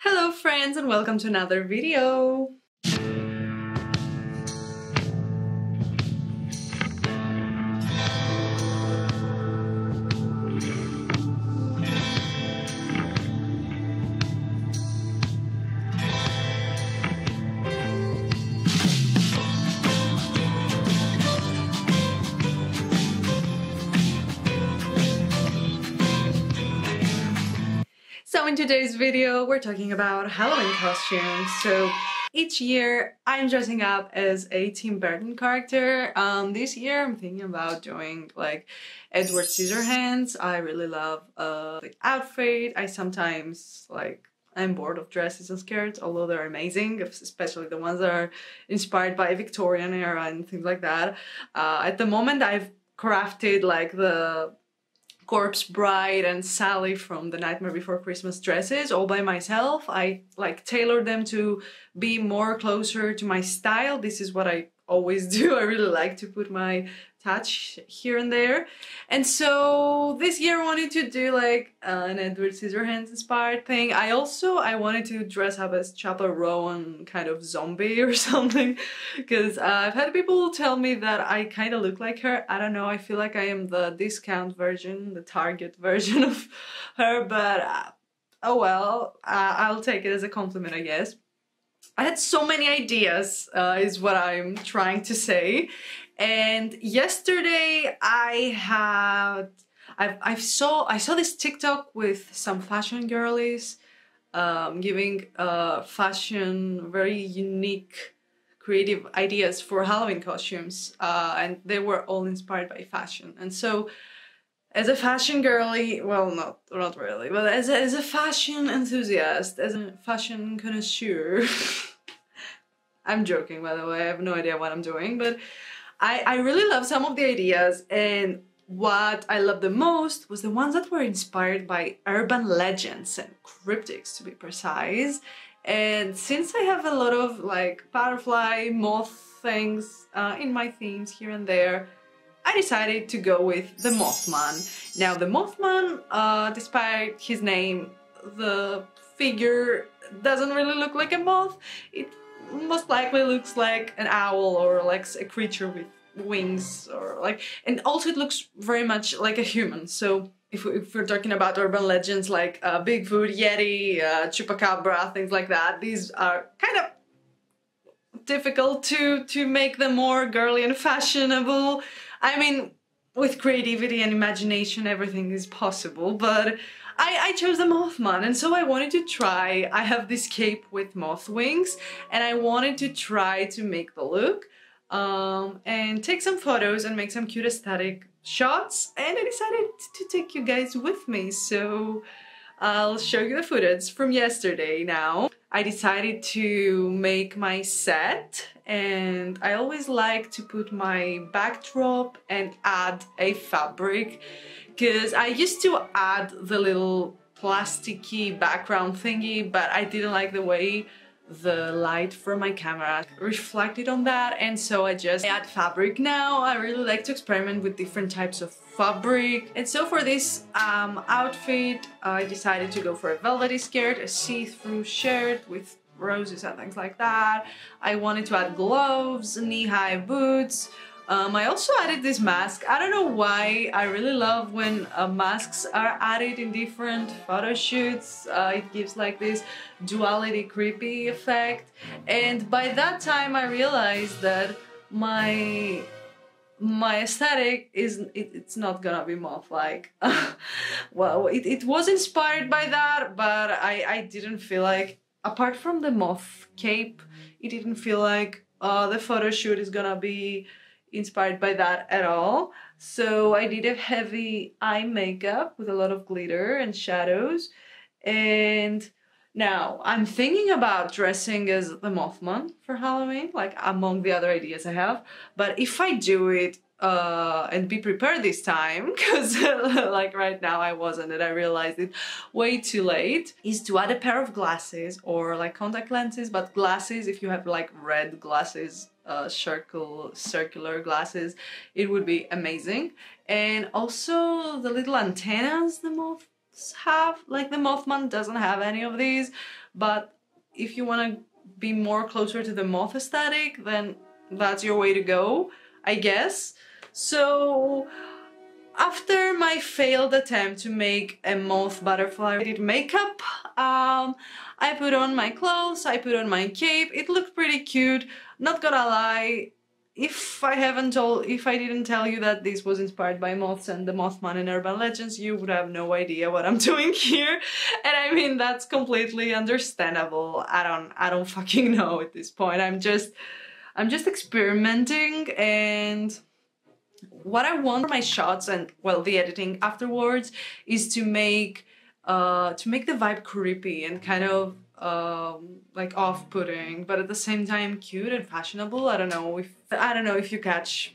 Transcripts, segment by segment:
Hello friends and welcome to another video! So in today's video we're talking about Halloween costumes. So each year I'm dressing up as a Tim Burton character. This year I'm thinking about doing like Edward Scissorhands. I really love the outfit. I sometimes I'm bored of dresses and skirts, although they're amazing, especially the ones that are inspired by Victorian era and things like that. At the moment I've crafted like the Corpse Bride and Sally from the Nightmare Before Christmas dresses all by myself. I tailored them to be more closer to my style. This is what I always do. I really like to put my touch here and there. And so this year I wanted to do like an Edward Scissorhands inspired thing. I wanted to dress up as Chapel Rowan, kind of zombie or something, because I've had people tell me that I kind of look like her. I don't know, I feel like I am the discount version, the Target version of her, but oh well, I'll take it as a compliment, I guess. I had so many ideas, is what I'm trying to say. And yesterday I saw this TikTok with some fashion girlies giving fashion very unique creative ideas for Halloween costumes, and they were all inspired by fashion. And so as a fashion girly, well, not really, but as a fashion enthusiast, as a fashion connoisseur, I'm joking, by the way, I have no idea what I'm doing, but I really love some of the ideas, and what I loved the most was the ones that were inspired by urban legends and cryptids, to be precise. And since I have a lot of like butterfly, moth things in my themes here and there, I decided to go with the Mothman. Now the Mothman, despite his name, the figure doesn't really look like a moth. It most likely looks like an owl or like a creature with wings, or like, and also it looks very much like a human. So if we're talking about urban legends like Bigfoot, Yeti, Chupacabra, things like that, these are kind of difficult to make them more girly and fashionable. I mean, with creativity and imagination everything is possible, but I chose the Mothman, and so I wanted to try. I have this cape with moth wings, and I wanted to try to make the look and take some photos and make some cute aesthetic shots, and I decided to take you guys with me. So I'll show you the footage from yesterday now. I decided to make my set, and I always like to put my backdrop and add a fabric, because I used to add the little plasticky background thingy, but I didn't like the way the light from my camera reflected on that, and so I just add fabric now. I really like to experiment with different types of fabric, and so for this outfit I decided to go for a velvety skirt, a see-through shirt with roses and things like that. I wanted to add gloves, knee-high boots. I also added this mask. I don't know why. I really love when masks are added in different photo shoots. It gives like this duality creepy effect. And by that time I realized that my aesthetic it's not gonna be moth-like. Well, it was inspired by that, but I didn't feel like, apart from the moth cape, it didn't feel like the photo shoot is gonna be inspired by that at all. So I did a heavy eye makeup with a lot of glitter and shadows, and now I'm thinking about dressing as the Mothman for Halloween, like among the other ideas I have. But if I do it and be prepared this time, because like right now I wasn't, and I realized it way too late, is to add a pair of glasses or like contact lenses, but glasses, if you have like red glasses, circular glasses, it would be amazing. And also the little antennas the moths have, like the Mothman doesn't have any of these, but if you want to be more closer to the moth aesthetic, then that's your way to go, I guess. So after my failed attempt to make a moth butterfly, I did makeup. I put on my clothes, I put on my cape. It looked pretty cute. Not gonna lie, if I didn't tell you that this was inspired by moths and the Mothman in Urban Legends, you would have no idea what I'm doing here. And I mean, that's completely understandable. I don't fucking know at this point. I'm just experimenting, and what I want for my shots and, well, the editing afterwards is to make the vibe creepy and kind of like off-putting, but at the same time cute and fashionable. I don't know if you catch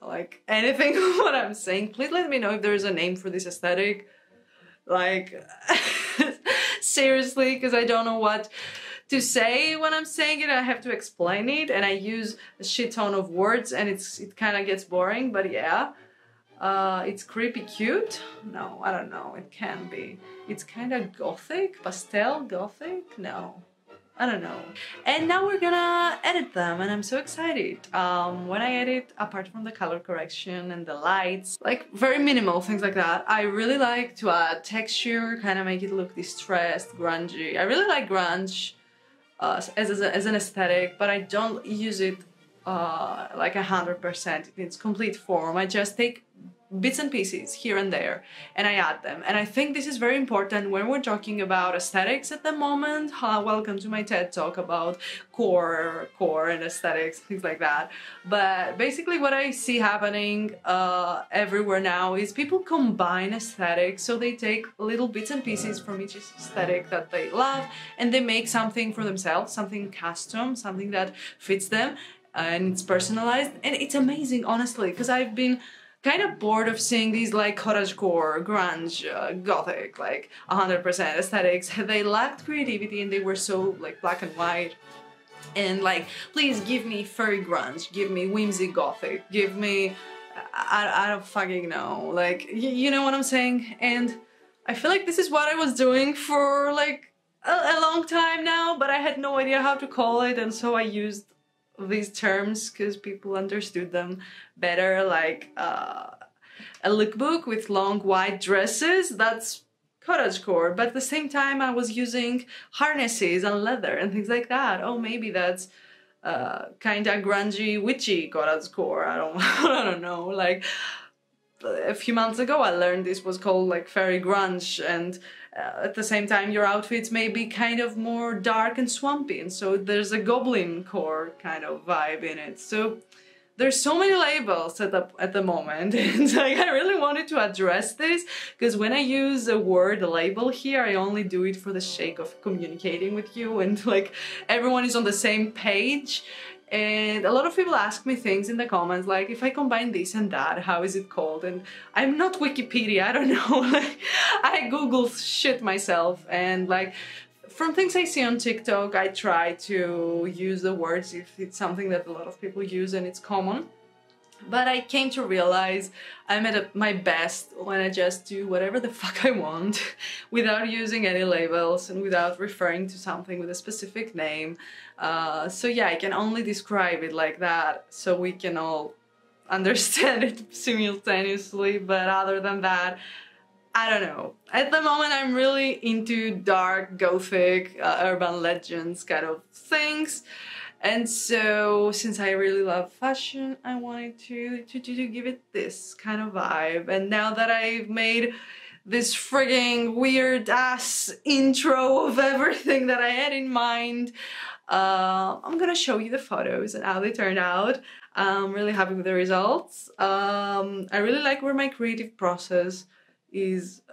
like anything of what I'm saying. Please let me know if there is a name for this aesthetic. Like seriously, because I don't know what to say when I'm saying it. I have to explain it, and I use a shit ton of words, and it kind of gets boring. But yeah, it's creepy cute. No, I don't know. It can be. It's kind of gothic, pastel gothic. No, I don't know. And now we're gonna edit them, and I'm so excited. When I edit, apart from the color correction and the lights, like very minimal things like that, I really like to add texture, kind of make it look distressed, grungy. I really like grunge as an aesthetic, but I don't use it like 100% in its complete form. I just take bits and pieces here and there and I add them. And I think this is very important when we're talking about aesthetics at the moment. Welcome to my TED talk about core and aesthetics, things like that. But basically what I see happening everywhere now is people combine aesthetics. So they take little bits and pieces from each aesthetic that they love and they make something for themselves, something custom, something that fits them, and it's personalized. And it's amazing, honestly, because I've been kind of bored of seeing these like cottagecore, grunge, gothic, like 100% aesthetics. They lacked creativity and they were so like black and white. And like, please give me furry grunge, give me whimsy gothic, give me, I don't fucking know, like, you know what I'm saying? And I feel like this is what I was doing for like a long time now, but I had no idea how to call it, and so I used these terms because people understood them better, like a lookbook with long white dresses, that's cottagecore, but at the same time I was using harnesses and leather and things like that. Oh, maybe that's kind of grungy, witchy cottagecore. I don't know. Like a few months ago I learned this was called like fairy grunge, and at the same time your outfits may be kind of more dark and swampy, and so there's a goblin core kind of vibe in it. So there's so many labels at the moment, and like I really wanted to address this, because when I use a word, a label here, I only do it for the sake of communicating with you and like everyone is on the same page. And a lot of people ask me things in the comments like, if I combine this and that, how is it called? And I'm not Wikipedia, I don't know. Like, I Google shit myself, and like from things I see on TikTok, I try to use the words if it's something that a lot of people use and it's common. But I came to realize I'm at my best when I just do whatever the fuck I want without using any labels and without referring to something with a specific name. So yeah, I can only describe it like that so we can all understand it simultaneously. But other than that, I don't know. At the moment I'm really into dark, gothic, urban legends kind of things. And so, since I really love fashion, I wanted to give it this kind of vibe. And now that I've made this frigging weird-ass intro of everything that I had in mind, I'm gonna show you the photos and how they turned out. I'm really happy with the results. I really like where my creative process is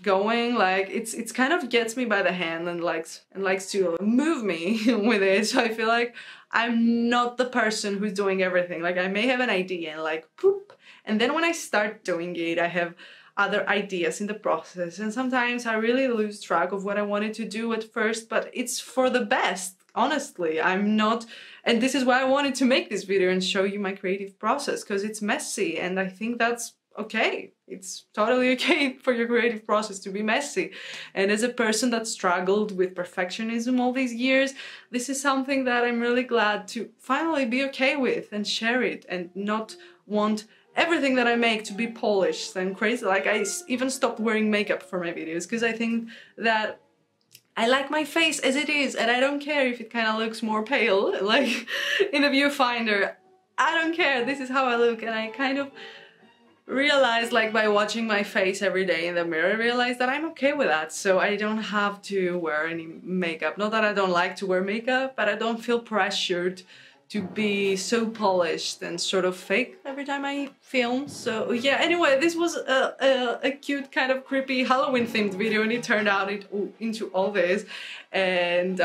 going. Like it's kind of gets me by the hand and likes to move me with it. So I feel like I'm not the person who's doing everything. Like I may have an idea and like poop, and then when I start doing it I have other ideas in the process, and sometimes I really lose track of what I wanted to do at first, but it's for the best. Honestly, I'm not, and this is why I wanted to make this video and show you my creative process, because it's messy, and I think that's okay. It's totally okay for your creative process to be messy. And as a person that struggled with perfectionism all these years, this is something that I'm really glad to finally be okay with and share it and not want everything that I make to be polished and crazy. Like, I even stopped wearing makeup for my videos because I think that I like my face as it is, and I don't care if it kind of looks more pale, like in a viewfinder. I don't care, this is how I look, and I kind of realized, like, by watching my face every day in the mirror, I realized that I'm okay with that, so I don't have to wear any makeup. Not that I don't like to wear makeup, but I don't feel pressured to be so polished and sort of fake every time I film. So yeah, anyway, this was a cute, kind of creepy Halloween themed video, and it turned out into all this. And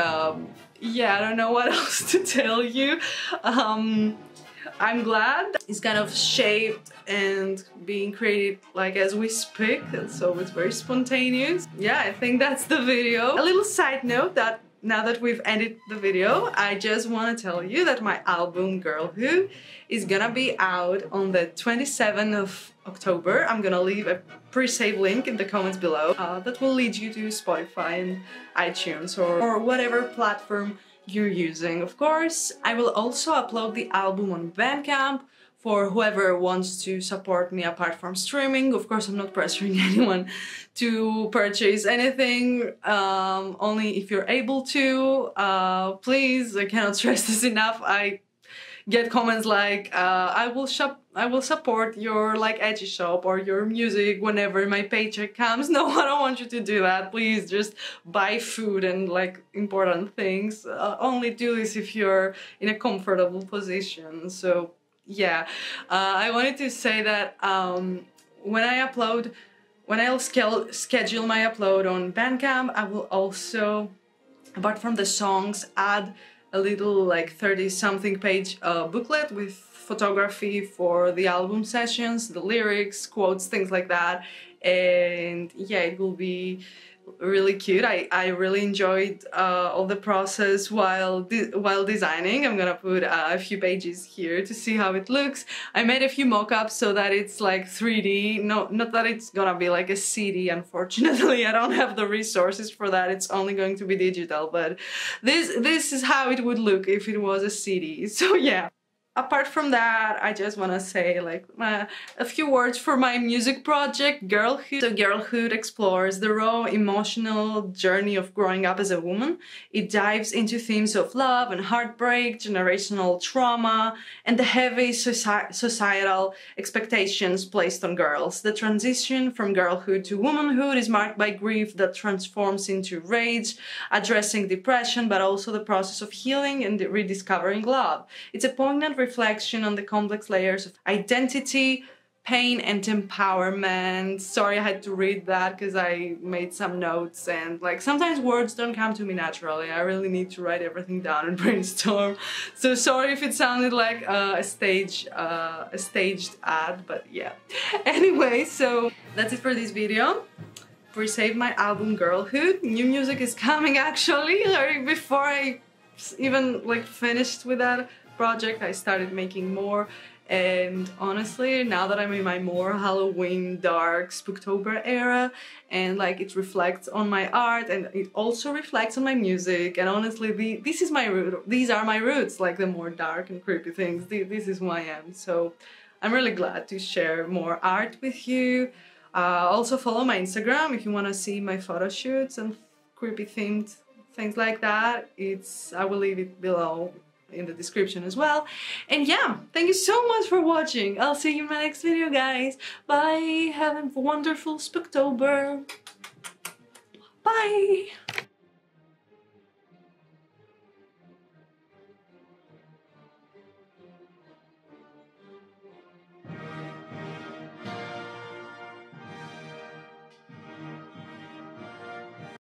yeah, I don't know what else to tell you. I'm glad it's kind of shaped and being created like as we speak, and so it's very spontaneous. Yeah, I think that's the video. A little side note that now that we've ended the video, I just want to tell you that my album Girlhood is gonna be out on the 27th of October. I'm gonna leave a pre-save link in the comments below that will lead you to Spotify and iTunes or whatever platform you're using. Of course, I will also upload the album on Bandcamp for whoever wants to support me apart from streaming. Of course, I'm not pressuring anyone to purchase anything, only if you're able to. Please, I cannot stress this enough. I get comments like, I will support your like Etsy shop or your music whenever my paycheck comes. No, I don't want you to do that. Please just buy food and like important things. Only do this if you're in a comfortable position. So yeah, I wanted to say that when I'll schedule my upload on Bandcamp, I will also, apart from the songs, add a little like 30-something page booklet with photography for the album sessions, the lyrics, quotes, things like that. And yeah, it will be really cute. I really enjoyed all the process while designing. I'm gonna put a few pages here to see how it looks. I made a few mock-ups so that it's like 3D. No, not that it's gonna be like a CD, unfortunately. I don't have the resources for that. It's only going to be digital, but this is how it would look if it was a CD. So yeah. Apart from that, I just want to say like a few words for my music project, Girlhood. So Girlhood explores the raw emotional journey of growing up as a woman. It dives into themes of love and heartbreak, generational trauma, and the heavy societal expectations placed on girls. The transition from girlhood to womanhood is marked by grief that transforms into rage, addressing depression, but also the process of healing and rediscovering love. It's a poignant reflection on the complex layers of identity, pain, and empowerment. Sorry, I had to read that because I made some notes, and like sometimes words don't come to me naturally. I really need to write everything down and brainstorm. So sorry if it sounded like a staged ad, but yeah. Anyway, so that's it for this video. Pre-save my album Girlhood. New music is coming actually. Like, before I even like finished with that project, I started making more, and honestly, now that I'm in my more Halloween, dark, Spooktober era, and like it reflects on my art and it also reflects on my music, and honestly, this is my root. These are my roots, like the more dark and creepy things. This is who I am. So I'm really glad to share more art with you. Also follow my Instagram if you want to see my photo shoots and creepy themed things like that. I will leave it below in the description as well. And yeah, thank you so much for watching. I'll see you in my next video, guys. Bye. Have a wonderful Spooktober. Bye.